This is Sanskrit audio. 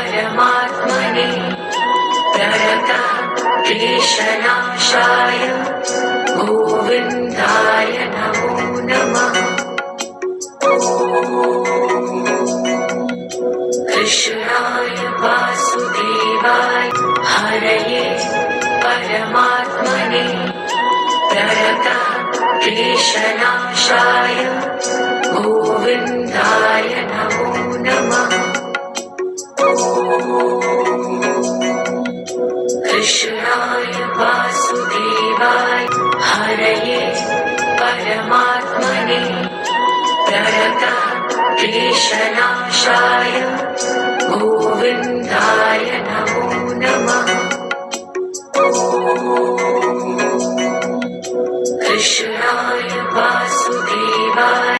परमात्मने प्रणतक्लेशनाशाय गोविन्दाय नमो नमः। कृष्णाय वासुदेवाय हरये परमात्मने प्रणतक्लेशनाशाय गोविन्दाय नमो नमः। कृष्णाय वासुदेवाय हरये परमात्मने प्रणतक्लेशनाशाय गोविन्दाय नमो नमः। कृष्णाय वासुदेवाय